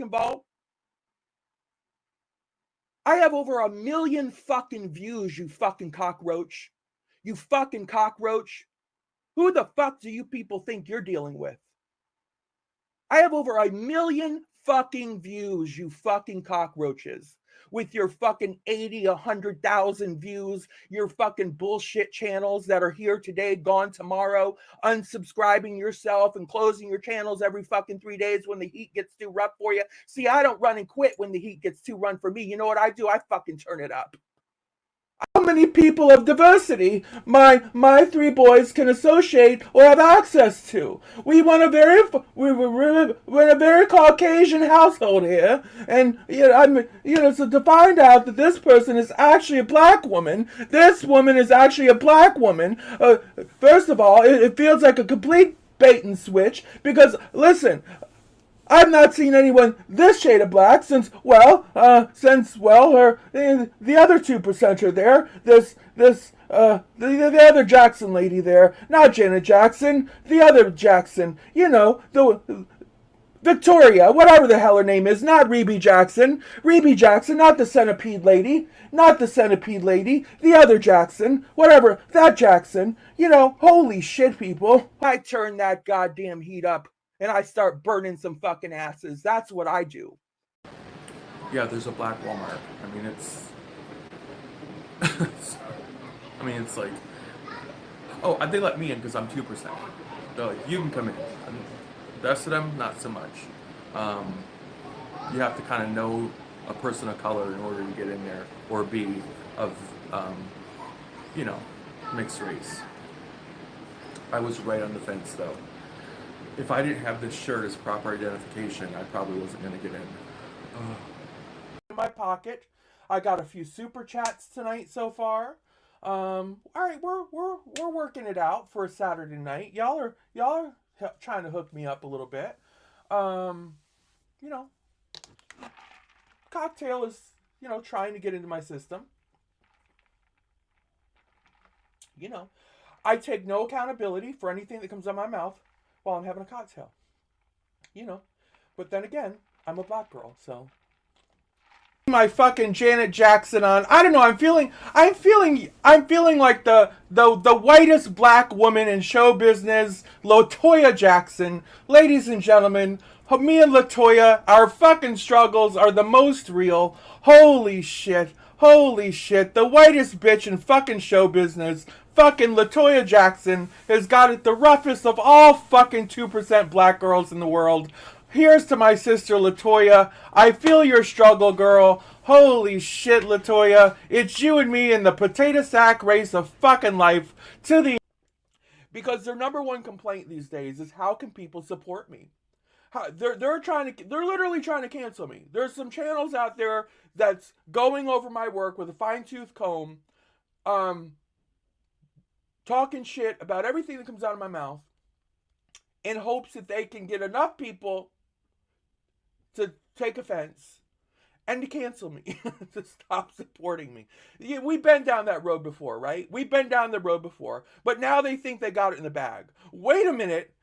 fucking vote? I have over 1 million fucking views, you fucking cockroach. You fucking cockroach. Who the fuck do you people think you're dealing with? I have over 1 million fucking views, you fucking cockroaches. With your fucking 80, 100,000 views, your fucking bullshit channels that are here today, gone tomorrow, unsubscribing yourself and closing your channels every fucking 3 days when the heat gets too rough for you. See, I don't run and quit when the heat gets too rough for me. You know what I do? I fucking turn it up. How many people of diversity my three boys can associate or have access to? We're in a very Caucasian household here, and so to find out that this person is actually a black woman, this woman is actually a black woman. First of all, it feels like a complete bait and switch because listen. I've not seen anyone this shade of black since the other 2% there, the other Jackson lady there, not Janet Jackson, the other Jackson, the Victoria, whatever the hell her name is, not Reby Jackson, not the centipede lady, the other Jackson, whatever, that Jackson, holy shit, people. I turn that goddamn heat up. And I start burning some fucking asses. That's what I do. Yeah, there's a black Walmart. I mean, it's like, oh, they let me in because I'm 2%. They're like, you can come in. And the rest of them, not so much. You have to kind of know a person of color in order to get in there, or be of, mixed race. I was right on the fence, though. If I didn't have this shirt as proper identification, I probably wasn't going to get in. In my pocket, I got a few super chats tonight so far. All right, we're working it out for a Saturday night. Y'all are trying to hook me up a little bit. Cocktail is trying to get into my system. I take no accountability for anything that comes out of my mouth while I'm having a cocktail. But then again, I'm a black girl, so my fucking Janet Jackson on. I don't know, I'm feeling like the whitest black woman in show business, LaToya Jackson. Ladies and gentlemen, me and LaToya, our fucking struggles are the most real. Holy shit, the whitest bitch in fucking show business. Fucking LaToya Jackson has got it the roughest of all fucking 2% black girls in the world. Here's to my sister LaToya. I feel your struggle, girl. Holy shit, LaToya. It's you and me in the potato sack race of fucking life to the... Because their number one complaint these days is how can people support me? They're literally trying to cancel me. There's some channels out there that's going over my work with a fine-tooth comb, talking shit about everything that comes out of my mouth in hopes that they can get enough people to take offense and to cancel me, to stop supporting me. Yeah, we've been down that road before, right? We've been down the road before, but now they think they got it in the bag. Wait a minute.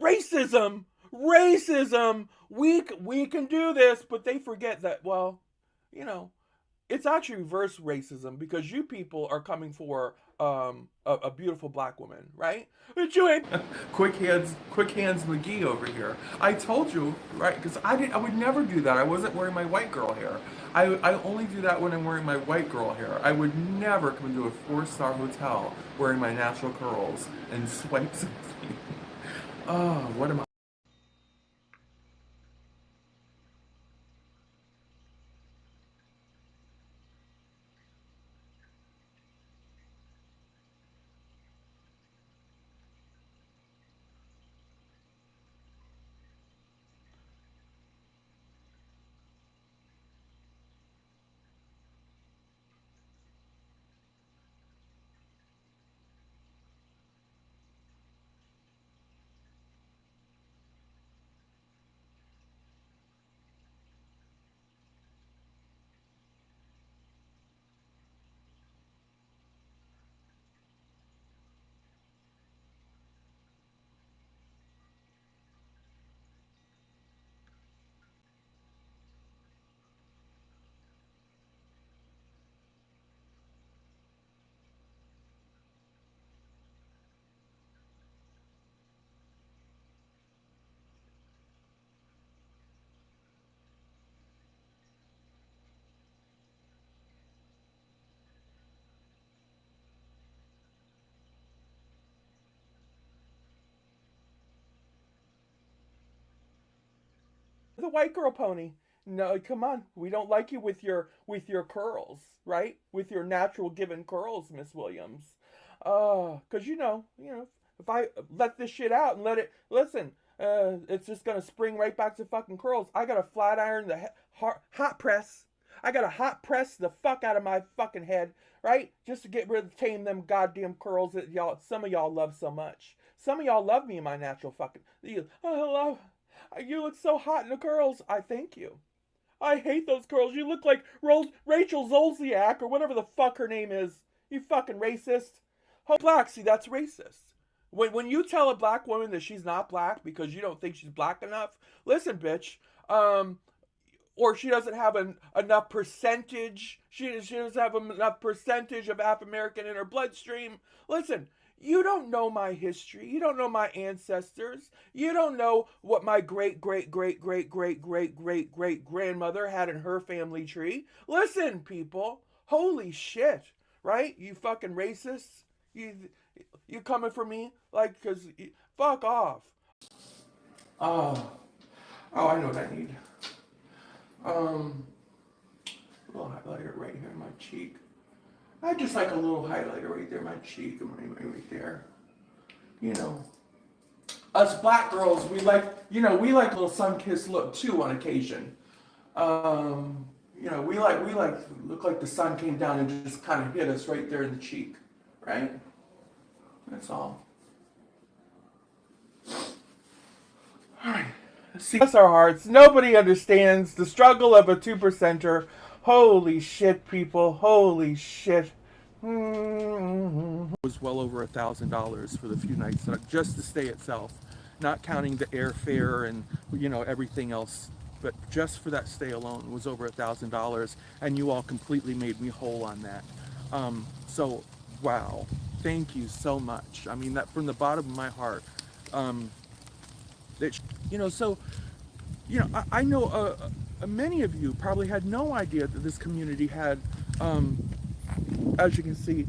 Racism, we can do this, but they forget that, well, it's actually reverse racism because you people are coming for a beautiful black woman, right? But you ain't. Quick hands McGee over here. I told you, right? Because I would never do that. I wasn't wearing my white girl hair. I only do that when I'm wearing my white girl hair. I would never come into a 4-star hotel wearing my natural curls and swipe something. Oh, what am I? The white girl pony. No, come on. We don't like you with your curls, right? With your natural given curls, Miss Williams. 'Cause if I let this shit out and let it listen, it's just gonna spring right back to fucking curls. I gotta flat iron the hot press. I gotta hot press the fuck out of my fucking head, right? Just to get rid of tame them goddamn curls that some of y'all love so much. Some of y'all love me in my natural fucking. You look so hot in the curls. I thank you. I hate those curls. You look like Rachel Zolciak or whatever the fuck her name is. You fucking racist. Black, see, that's racist. When you tell a black woman that she's not black because you don't think she's black enough, listen, bitch. Or she doesn't have enough percentage. She doesn't have enough percentage of African American in her bloodstream. Listen, you don't know my history. You don't know my ancestors. You don't know what my great grandmother had in her family tree. Listen, people. Holy shit, right? You fucking racists. You coming for me? Like, cause fuck off. Oh, I know what I need. A little highlighter right here in my cheek. I just like a little highlighter right there in my cheek and right there. You know, us black girls, we like a little sun-kissed look too on occasion. We look like the sun came down and just kind of hit us right there in the cheek, right? That's all. All right. See, bless our hearts. Nobody understands the struggle of a 2%er. Holy shit, people. Holy shit. It was well over $1,000 for the few nights just the stay itself, not counting the airfare and everything else, but just for that stay alone was over $1,000, and you all completely made me whole on that. So wow, thank you so much. I mean that from the bottom of my heart. I know many of you probably had no idea that this community had, as you can see,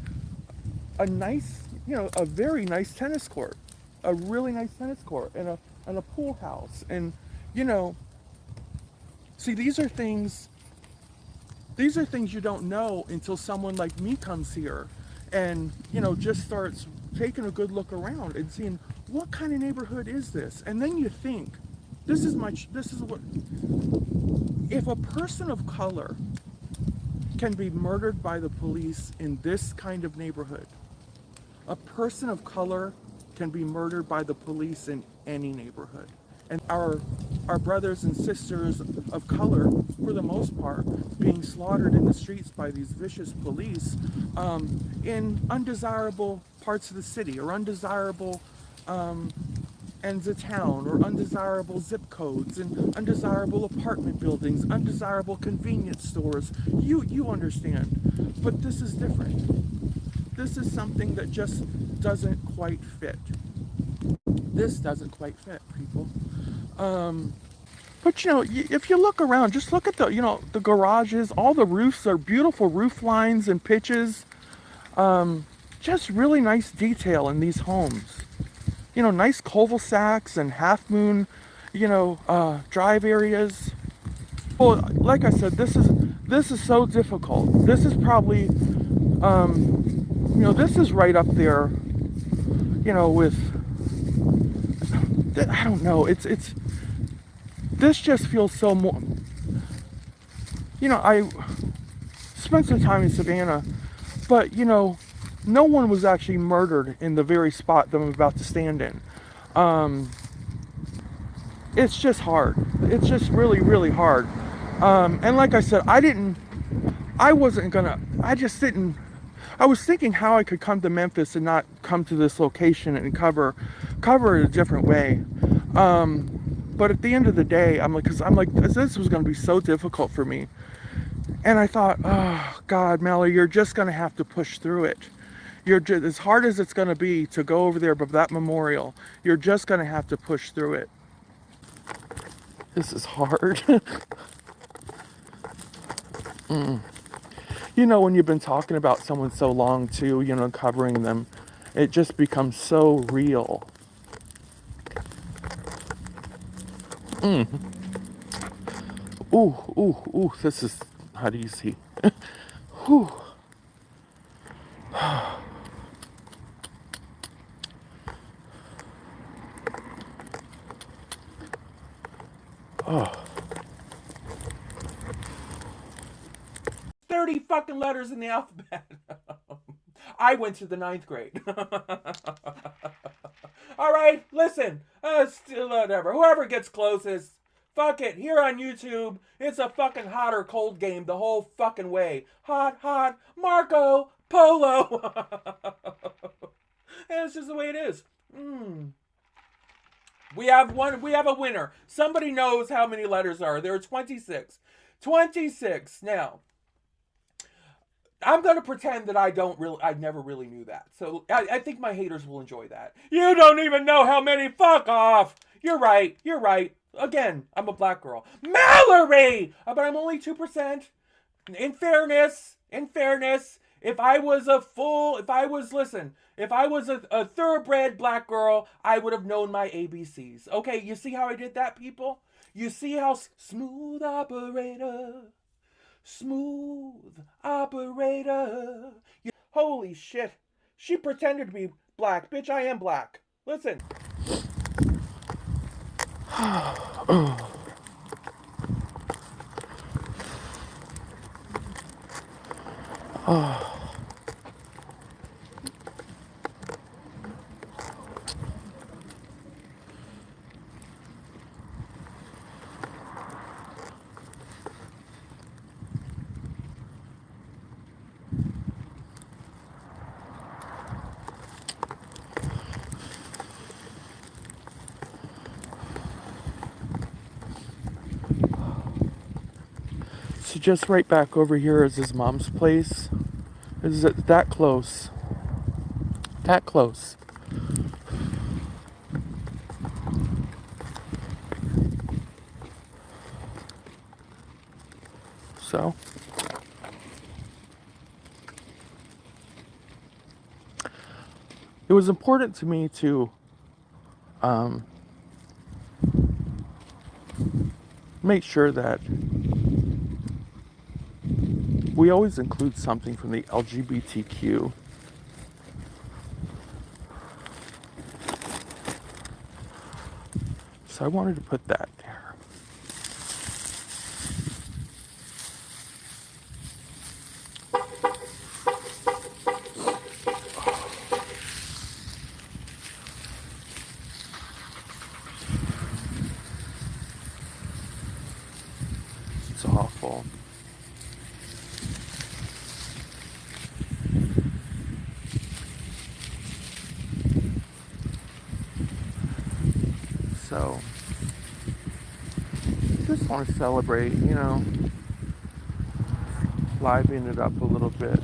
a nice, a very nice tennis court, a really nice tennis court, and a pool house, and see, these are things you don't know until someone like me comes here, and just starts taking a good look around and seeing what kind of neighborhood is this, and then you think, this is what, if a person of color can be murdered by the police in this kind of neighborhood, a person of color can be murdered by the police in any neighborhood. And our brothers and sisters of color, for the most part, being slaughtered in the streets by these vicious police in undesirable parts of the city, or undesirable ends of town, or undesirable zip codes, and undesirable apartment buildings, undesirable convenience stores. You understand. But this is different. This is something that just doesn't quite fit. This doesn't quite fit, people. But if you look around, just look at the garages. All the roofs are beautiful roof lines and pitches. Just really nice detail in these homes. Nice cul-de-sacs and half moon, drive areas. Well, like I said, this is so difficult. This is probably, this is right up there, with, I don't know, this just feels so more, I spent some time in Savannah, but, no one was actually murdered in the very spot that I'm about to stand in. It's just hard. It's just really, really hard. And like I said, I was thinking how I could come to Memphis and not come to this location and cover it a different way. But at the end of the day, I'm like, this was going to be so difficult for me. And I thought, oh God, Mallery, you're just going to have to push through it. As hard as it's going to be to go over there by that memorial, you're just going to have to push through it. This is hard. When you've been talking about someone so long too, covering them, it just becomes so real. ooh, this is not easy. Whew. Oh. 30 fucking letters in the alphabet. I went to the 9th grade. All right, listen. Still whatever. Whoever gets closest, fuck it. Here on YouTube, it's a fucking hot or cold game the whole fucking way. Hot, Marco Polo. And it's just the way it is. We have a winner. Somebody knows how many letters are. There are 26. 26. Now, I'm going to pretend that I never really knew that. So I think my haters will enjoy that. You don't even know how many. Fuck off. You're right. Again, I'm a black girl. Mallery! But I'm only 2%. In fairness, if I was a thoroughbred black girl, I would have known my ABCs. Okay, you see how I did that, people? You see how smooth operator. Holy shit. She pretended to be black. Bitch, I am black. Listen. So just right back over here is his mom's place. Is it that close? That close. So it was important to me to make sure that we always include something from the LGBTQ. So I wanted to put that there. It's awful. So, just want to celebrate, liven it up a little bit.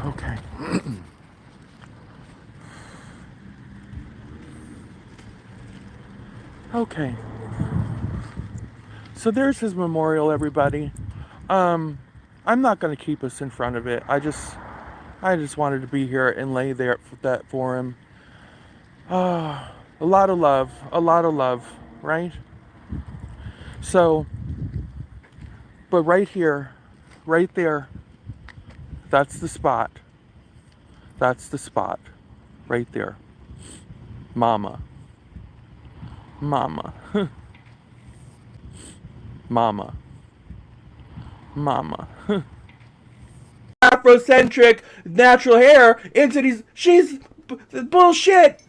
Okay. Okay. So there's his memorial, everybody. I'm not going to keep us in front of it. I just wanted to be here and lay there for that for him. A lot of love, right? So, but right here, right there, that's the spot. Right there. Mama. Mama. Afrocentric natural hair into these. She's bullshit.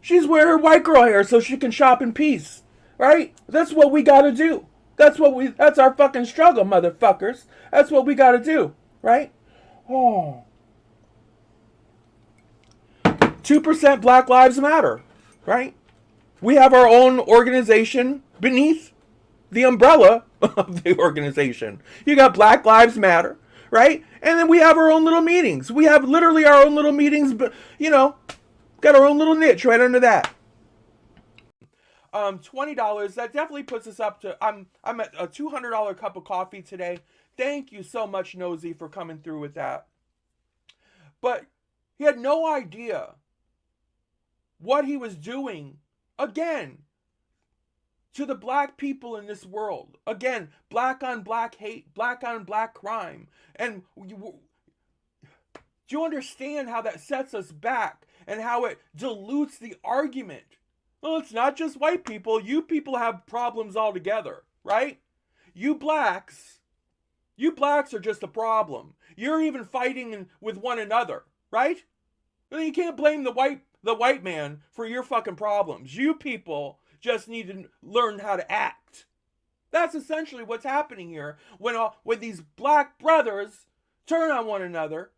She's wearing her white girl hair so she can shop in peace. Right? That's what we gotta do. That's our fucking struggle, motherfuckers. That's what we gotta do. Right? Oh. 2% Black Lives Matter. Right? We have our own organization beneath the umbrella of the organization. You got Black Lives Matter, right? And then we have our own little meetings. We have literally our own little meetings, but got our own little niche right under that. $20. That definitely puts us up to. I'm at a $200 cup of coffee today. Thank you so much, Nosy, for coming through with that. But he had no idea what he was doing. Again, to the black people in this world. Again, black on black hate, black on black crime. And do you understand how that sets us back and how it dilutes the argument? Well, it's not just white people. You people have problems altogether, right? You blacks are just a problem. You're even fighting with one another, right? Well, you can't blame the white man for your fucking problems. You people just need to learn how to act. That's essentially what's happening here when these black brothers turn on one another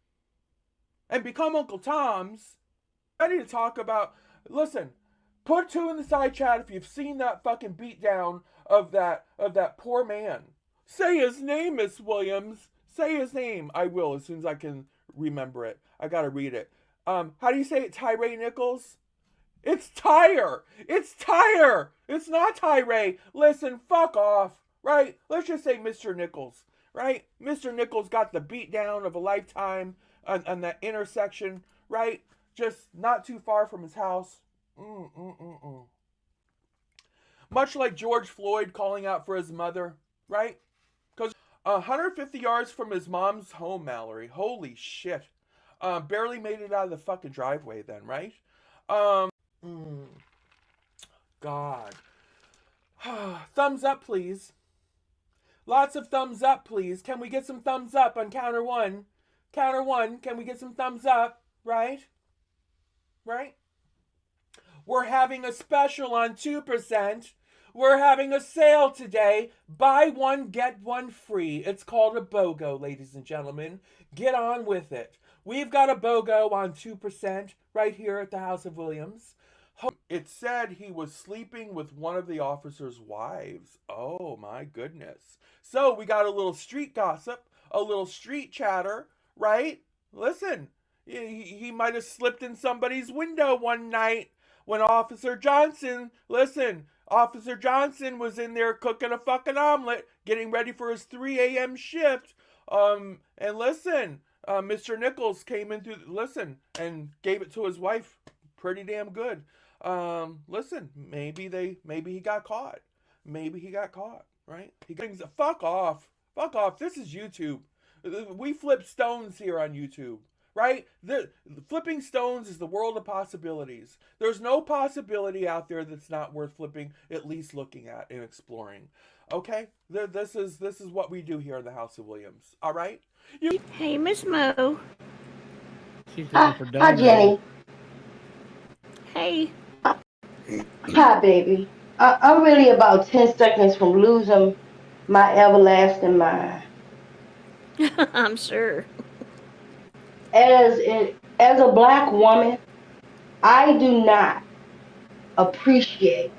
and become Uncle Toms. Ready to talk about, listen, put 2 in the side chat if you've seen that fucking beatdown of that poor man. Say his name, Miss Williams. Say his name. I will as soon as I can remember it. I gotta read it. How do you say it? Tyree Nichols? It's Tyre. It's Tyre. It's not Tyree. Listen, fuck off, right? Let's just say Mr. Nichols, right? Mr. Nichols got the beatdown of a lifetime on that intersection, right? Just not too far from his house. Much like George Floyd calling out for his mother, right? Because 150 yards from his mom's home, Mallory. Holy shit. Barely made it out of the fucking driveway then, right? God. Thumbs up, please. Lots of thumbs up, please. Can we get some thumbs up on counter one? Counter one, can we get some thumbs up? Right? Right? We're having a special on 2%. We're having a sale today. Buy one, get one free. It's called a BOGO, ladies and gentlemen. Get on with it. We've got a BOGO on 2% right here at the House of Williams. It said he was sleeping with one of the officers' wives. Oh my goodness. So we got a little street gossip, a little street chatter, right? Listen, he might have slipped in somebody's window one night when Officer Johnson was in there cooking a fucking omelet, getting ready for his 3 a.m. shift. And listen, Mr. Nichols came in and gave it to his wife pretty damn good. Listen, maybe he got caught. Maybe he got caught, right? Fuck off. Fuck off. This is YouTube. We flip stones here on YouTube, right? Flipping stones is the world of possibilities. There's no possibility out there that's not worth flipping, at least looking at and exploring. Okay? This is what we do here in the House of Williams. All right? Hey, Miss Mo. Hi, Jenny. Hey. Hi, baby. I'm really about 10 seconds from losing my everlasting mind. I'm sure. As a black woman, I do not appreciate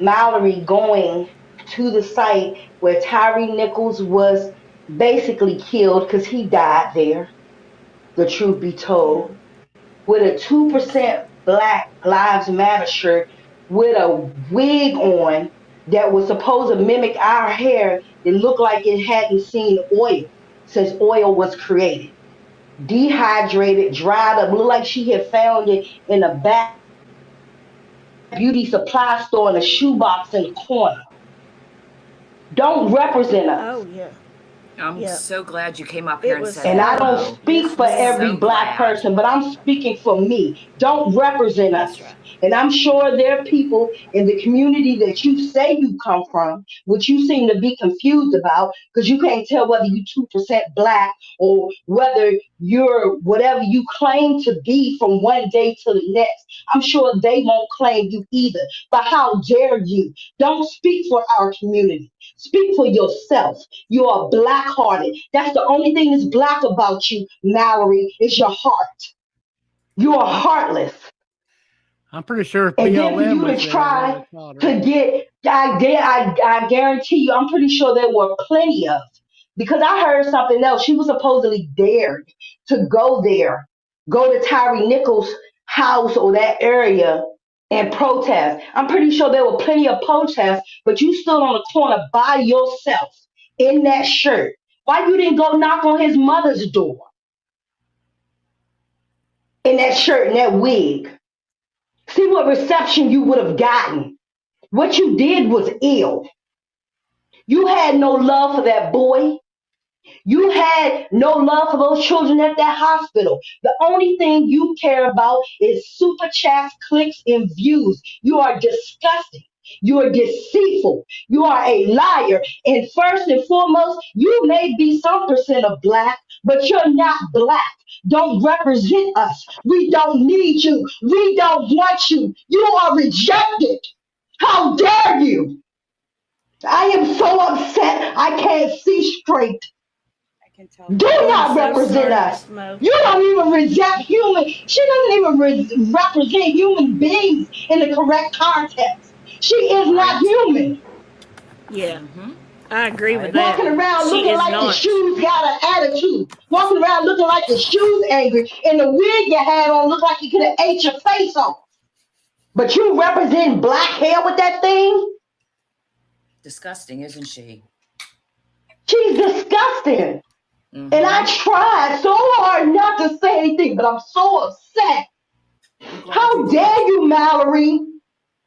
Mallory going to the site where Tyree Nichols was basically killed because he died there, the truth be told, with a 2% Black Lives Matter shirt with a wig on that was supposed to mimic our hair. It looked like it hadn't seen oil since oil was created. Dehydrated, dried up, looked like she had found it in a back beauty supply store in a shoebox in the corner. Don't represent us. Oh, yeah. I'm so glad you came up here and said and that. I don't speak for every black person, but I'm speaking for me. Don't represent us. Right. And I'm sure there are people in the community that you say you come from, which you seem to be confused about, because you can't tell whether you're 2% black or whether you're whatever you claim to be from one day to the next. I'm sure they won't claim you either. But how dare you? Don't speak for our community. Speak for yourself. You are black-hearted. That's the only thing that's black about you, Mallory, is your heart. You are heartless. I'm pretty sure if And then for BLM you was to there, try they'd have to get, I guarantee you, I'm pretty sure there were plenty of because I heard something else. She was supposedly dared to go there, go to Tyree Nichols' house or that area and protest. I'm pretty sure there were plenty of protests, but you stood on the corner by yourself in that shirt. Why you didn't go knock on his mother's door in that shirt and that wig? See what reception you would have gotten. What you did was ill. You had no love for that boy. You had no love for those children at that hospital. The only thing you care about is super chats, clicks, and views. You are disgusting. You are deceitful. You are a liar. And first and foremost, you may be some percent of black, but you're not black. Don't represent us. We don't need you. We don't want you. You are rejected. How dare you? I am so upset I can't see straight. Do not represent us. You don't even reject human. She doesn't even represent human beings in the correct context. She is not human. Yeah, I agree with that. Walking around She looking is like the not. shoes got an attitude. Walking around looking like the shoes angry. And the wig you had on looked like you could have ate your face off. But you represent black hair with that thing? Disgusting, isn't she? She's disgusting. And I tried so hard not to say anything, but I'm so upset. How dare you, Mallery?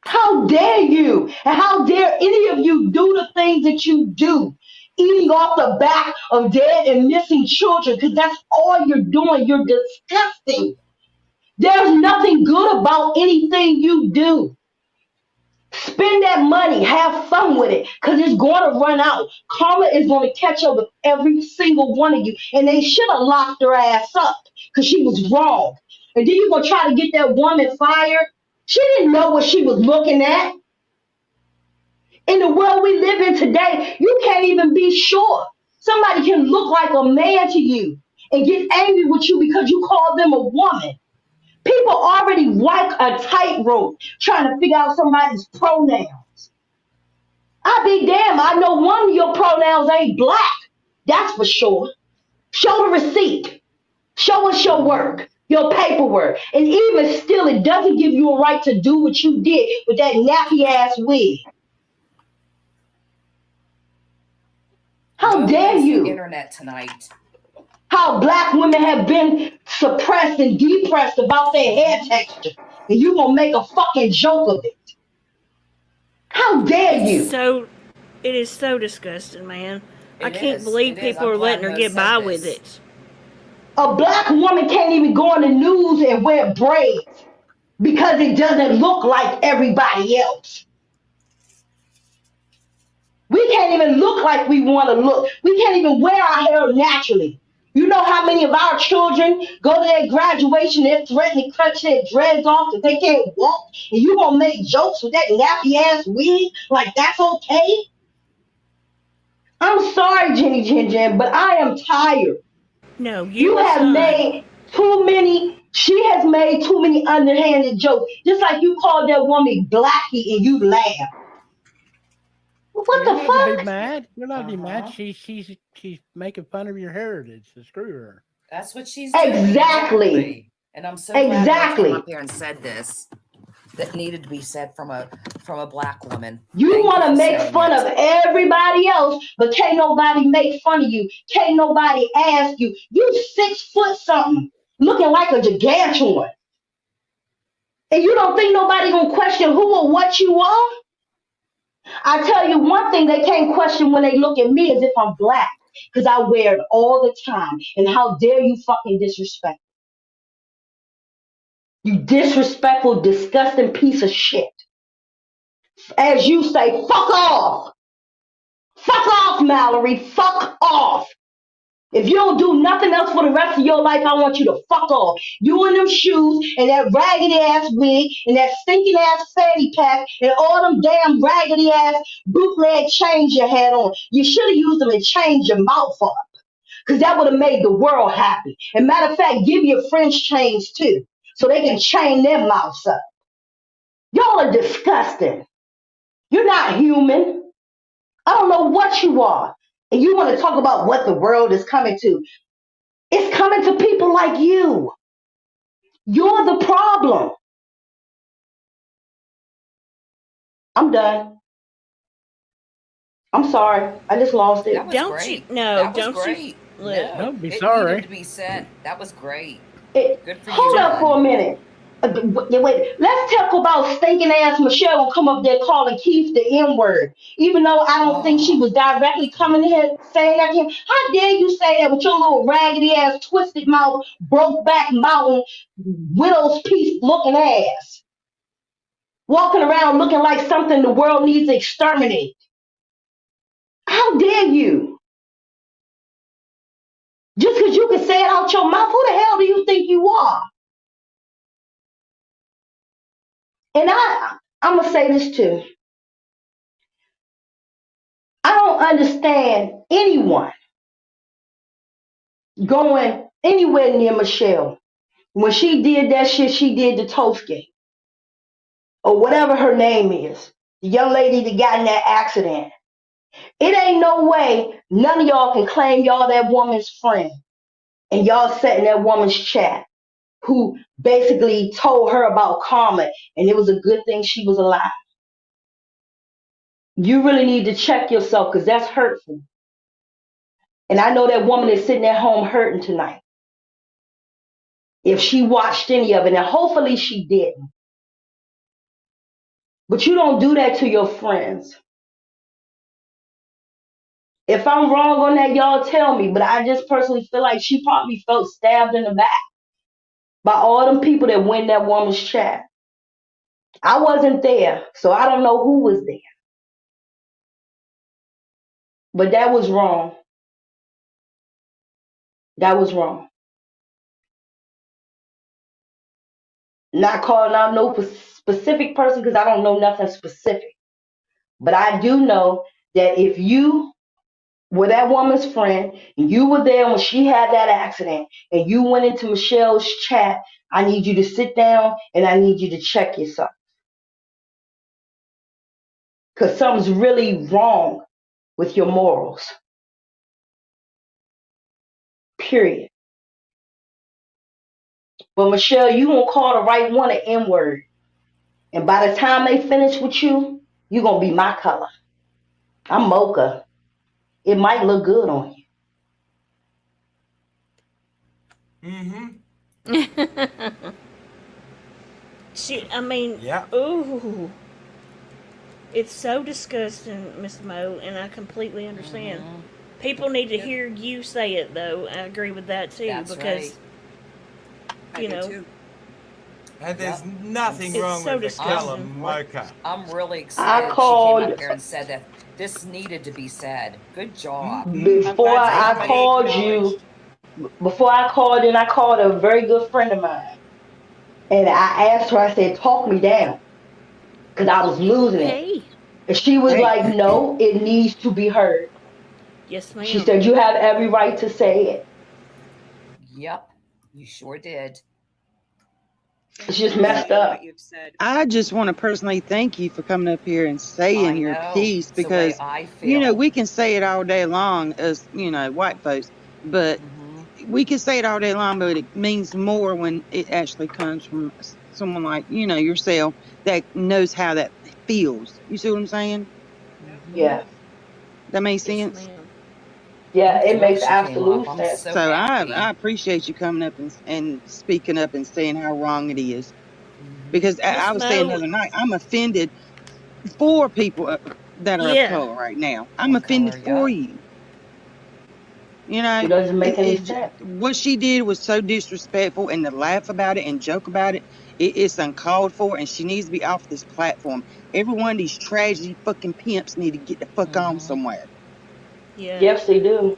How dare you? And how dare any of you do the things that you do? Eating off the back of dead and missing children, because that's all you're doing. You're disgusting. There's nothing good about anything you do. Spend that money, have fun with it, because it's going to run out. Karma is going to catch up with every single one of you. And they should have locked her ass up because she was wrong. And then you're going to try to get that woman fired? She didn't know what she was looking at. In the world we live in today, you can't even be sure. Somebody can look like a man to you and get angry with you because you call them a woman. People already walk a tightrope trying to figure out somebody's pronouns. I be damn, I know one of your pronouns ain't black. That's for sure. Show the receipt. Show us your work, your paperwork. And even still, it doesn't give you a right to do what you did with that nappy ass wig. How dare you? The internet tonight. How black women have been suppressed and depressed about their hair texture. And you gonna make a fucking joke of it. How dare you? It is so disgusting, man. I can't believe people are letting her get by with it. A black woman can't even go on the news and wear braids because it doesn't look like everybody else. We can't even look like we want to look. We can't even wear our hair naturally. You know how many of our children go to their graduation, they're threatening to cut their dreads off because they can't walk, and you gonna make jokes with that nappy ass wig like that's okay? I'm sorry, Jenny Jen, but I am tired. No, you have made too many. She has made too many underhanded jokes. Just like you called that woman Blackie and you laughed. What the fuck? You're not be mad. You're not be mad. She's making fun of your heritage. So screw her. That's what she's doing. Exactly. And I'm so glad I came up here and said this. That needed to be said from a black woman. You want to make fun of everybody else, but can't nobody make fun of you. Can't nobody ask you. You 6 foot something, looking like a gigantuan. And you don't think nobody gonna question who or what you are? I tell you one thing they can't question when they look at me is if I'm black, because I wear it all the time. And how dare you fucking disrespect? You disrespectful, disgusting piece of shit. As you say, fuck off. Fuck off, Mallery. Fuck off. If you don't do nothing else for the rest of your life, I want you to fuck off. You and them shoes and that raggedy ass wig and that stinking ass fanny pack and all them damn raggedy ass bootleg chains you had on. You should have used them and changed your mouth up. Because that would have made the world happy. And matter of fact, give your friends chains too, so they can chain their mouths up. Y'all are disgusting. You're not human. I don't know what you are. And you want to talk about what the world is coming to. It's coming to people like you. You're the problem. I'm done. I'm sorry. I just lost it. That was Don't great. you? No, That was don't great. you? Look, No, Don't be it sorry. needed to be said. That was great. Good for Hold you, up for a hon. minute. Wait, let's talk about stinking ass Michelle will come up there calling Keith the N-word. Even though I don't think she was directly coming here saying that to him. How dare you say that with your little raggedy ass, twisted mouth, broke back mountain, widow's peace looking ass. Walking around looking like something the world needs to exterminate. How dare you? Just because you can say it out your mouth, who the hell do you think you are? And I'm going to say this too. I don't understand anyone going anywhere near Michelle when she did that shit she did to Toski or whatever her name is, the young lady that got in that accident. It ain't no way none of y'all can claim y'all that woman's friend and y'all sat in that woman's chat who basically told her about karma and it was a good thing she was alive. You really need to check yourself because that's hurtful. And I know that woman is sitting at home hurting tonight. If she watched any of it, and hopefully she didn't. But you don't do that to your friends. If I'm wrong on that, y'all tell me. But I just personally feel like she probably felt stabbed in the back by all them people that went in that woman's chat. I wasn't there, so I don't know who was there. But that was wrong. That was wrong. Not calling out no specific person because I don't know nothing specific. But I do know that if you were that woman's friend and you were there when she had that accident and you went into Michelle's chat, I need you to sit down and I need you to check yourself. Because something's really wrong with your morals. Period. But Michelle, you gonna call the right one an N-word. And by the time they finish with you, you're gonna be my color. I'm mocha. It might look good on you. I mean, Yeah. ooh. It's so disgusting, Miss Mo, and I completely understand. People need to hear you say it, though. I agree with that, too. That's because, right. you know. Too. And there's nothing It's wrong so with the disgusting. color mocha. I'm really excited she came up here and said that this needed to be said. Good job. Before I called you, before I called in, I called a very good friend of mine. And I asked her, I said, talk me down. Because I was losing it. And she was like, no, it needs to be heard. Yes, ma'am. She said, you have every right to say it. Yep, you sure did. It's just messed up. I just want to personally thank you for coming up here and saying your piece because, you know, we can say it all day long as, you know, white folks, but we can say it all day long, but it means more when it actually comes from someone like, you know, yourself that knows how that feels. You see what I'm saying? Yeah. That makes sense? Yeah, it makes absolute sense. So I appreciate you coming up and speaking up and saying how wrong it is. Because I was saying the other night, I'm offended for people that are of color right now. I'm offended for you. You know, it doesn't make any sense. What she did was so disrespectful, and to laugh about it and joke about it, it's uncalled for, and she needs to be off this platform. Every one of these tragedy fucking pimps need to get the fuck on somewhere. Yeah. Yes, they do.